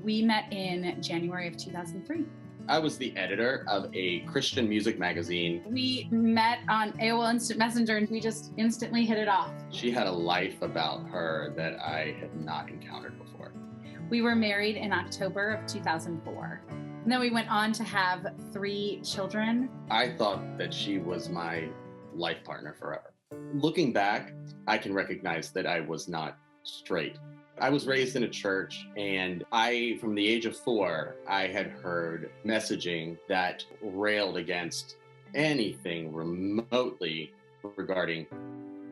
We met in January of 2003. I was the editor of a Christian music magazine. We met on AOL Instant Messenger and we just instantly hit it off. She had a life about her that I had not encountered before. We were married in October of 2004. And then we went on to have 3 children. I thought that she was my life partner forever. Looking back, I can recognize that I was not straight. I was raised in a church, and from the age of 4, I had heard messaging that railed against anything remotely regarding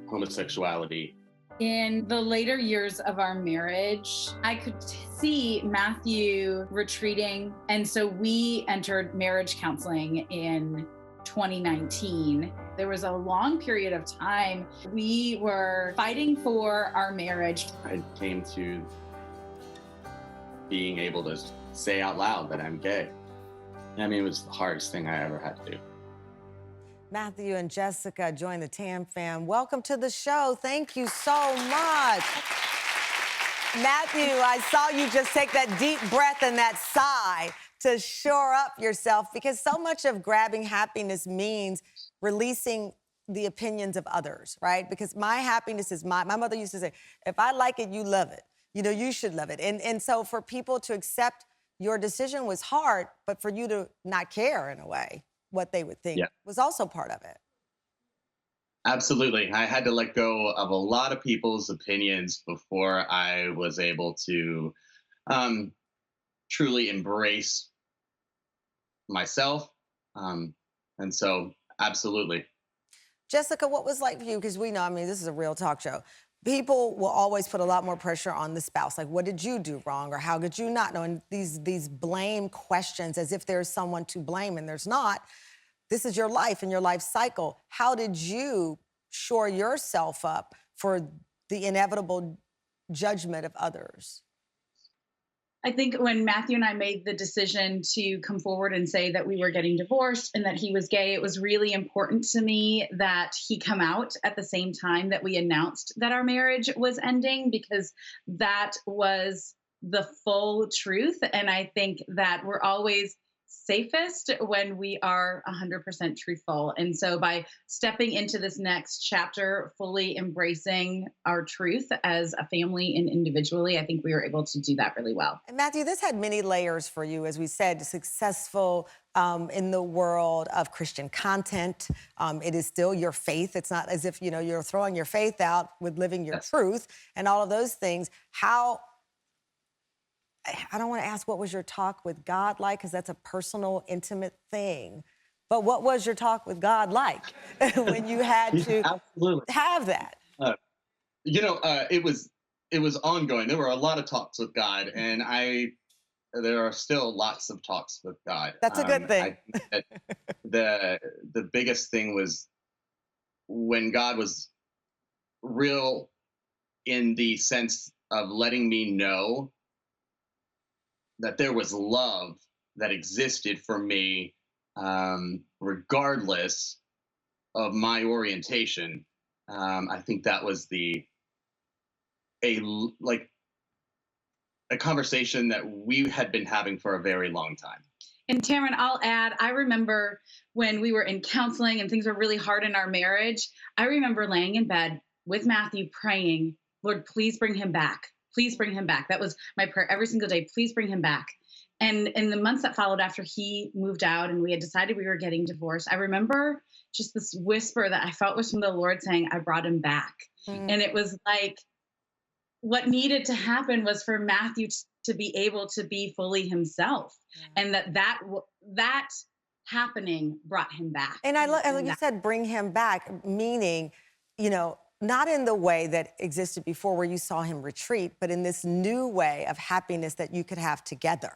homosexuality. In the later years of our marriage, I could see Matthew retreating, and so we entered marriage counseling in 2019. There was a long period of time we were fighting for our marriage. I came to being able to say out loud that I'm gay. I mean, it was the hardest thing I ever had to do. Matthew and Jessica join the Tam fam. Welcome to the show. Thank you so much. Matthew, I saw you just take that deep breath and that sigh to shore up yourself, because so much of grabbing happiness means releasing the opinions of others, right? Because my happiness is my mother used to say, if I like it, you love it. You know, you should love it. And so for people to accept your decision was hard, but for you to not care in a way what they would think was also part of it. Absolutely. I had to let go of a lot of people's opinions before I was able to truly embrace myself. And so, absolutely. Jessica, what was like for you? Because we know, I mean, this is a real talk show. People will always put a lot more pressure on the spouse. Like, what did you do wrong? Or how could you not know? And these blame questions as if there's someone to blame, and there's not. This is your life and your life cycle. How did you shore yourself up for the inevitable judgment of others? I think when Matthew and I made the decision to come forward and say that we were getting divorced and that he was gay, it was really important to me that he come out at the same time that we announced that our marriage was ending, because that was the full truth. And I think that we're always safest when we are 100% truthful. And so by stepping into this next chapter, fully embracing our truth as a family and individually, I think we were able to do that really well. And Matthew, this had many layers for you, as we said, successful in the world of Christian content. It is still your faith. It's not as if, you know, you're throwing your faith out with living your truth and all of those things. I don't want to ask what was your talk with God like, because that's a personal, intimate thing. But what was your talk with God like when you had to have that? It was ongoing. There were a lot of talks with God, and there are still lots of talks with God. That's a good thing. I think that the biggest thing was when God was real, in the sense of letting me know that there was love that existed for me, regardless of my orientation. I think that was a conversation that we had been having for a very long time. And Tamron, I'll add, I remember when we were in counseling and things were really hard in our marriage, I remember laying in bed with Matthew praying, Lord, please bring him back. Please bring him back. That was my prayer every single day. Please bring him back. And in the months that followed after he moved out and we had decided we were getting divorced, I remember just this whisper that I felt was from the Lord saying, I brought him back. And it was like, what needed to happen was for Matthew to be able to be fully himself. And that happening brought him back. And like you said, bring him back, meaning, you know, not in the way that existed before where you saw him retreat, but in this new way of happiness that you could have together.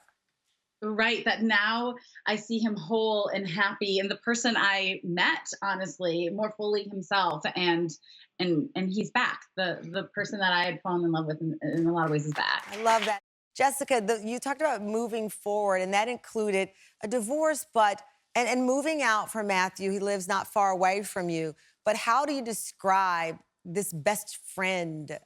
Right, that now I see him whole and happy, and the person I met, honestly, more fully himself, and he's back. The person that I had fallen in love with in a lot of ways is back. I love that. Jessica, you talked about moving forward, and that included a divorce, and moving out for Matthew. He lives not far away from you. But how do you describe this best friend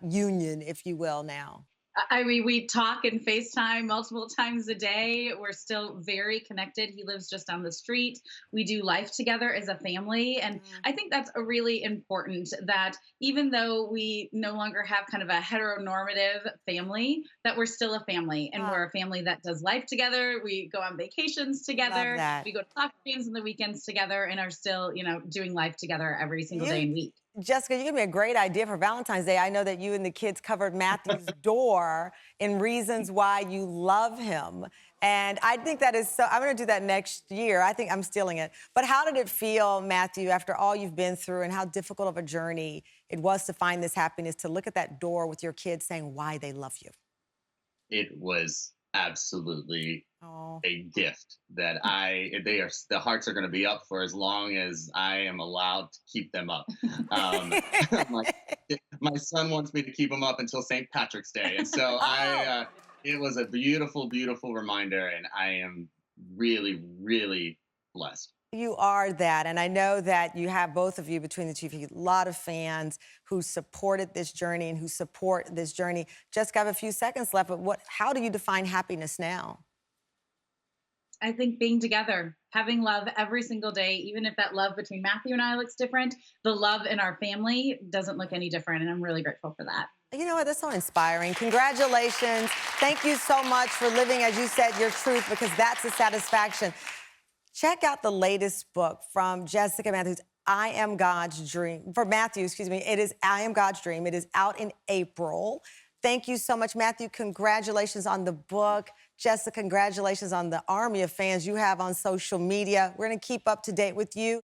union, if you will, now? I mean, we talk and FaceTime multiple times a day. We're still very connected. He lives just down the street. We do life together as a family. And Mm. I think that's a really important that even though we no longer have kind of a heteronormative family, that we're still a family and we're Oh, a family that does life together. We go on vacations love together. that. We go to soccer games on the weekends together and are still, doing life together every single day You, and week. Jessica, you gave me a great idea for Valentine's Day. I know that you and the kids covered Matthew's door in reasons why you love him. And I think that is so, I'm going to do that next year. I think I'm stealing it. But how did it feel, Matthew, after all you've been through and how difficult of a journey it was to find this happiness, to look at that door with your kids saying why they love you? It was absolutely Oh. a gift that they are the hearts are going to be up for as long as I am allowed to keep them up. Um, my, my son wants me to keep them up until St. Patrick's Day, and so Oh. it was a beautiful, beautiful reminder, and I am really, really blessed. You are that. And I know that you have both of you between the two of you, a lot of fans who supported this journey and who support this journey. Just got a few seconds left, but how do you define happiness now? I think being together, having love every single day, even if that love between Matthew and I looks different, the love in our family doesn't look any different. And I'm really grateful for that. You know what? That's so inspiring. Congratulations. Thank you so much for living, as you said, your truth, because that's a satisfaction. Check out the latest book from Jessica Matthews, I Am God's Dream. For Matthew, excuse me, it is I Am God's Dream. It is out in April. Thank you so much, Matthew. Congratulations on the book. Jessica, congratulations on the army of fans you have on social media. We're going to keep up to date with you.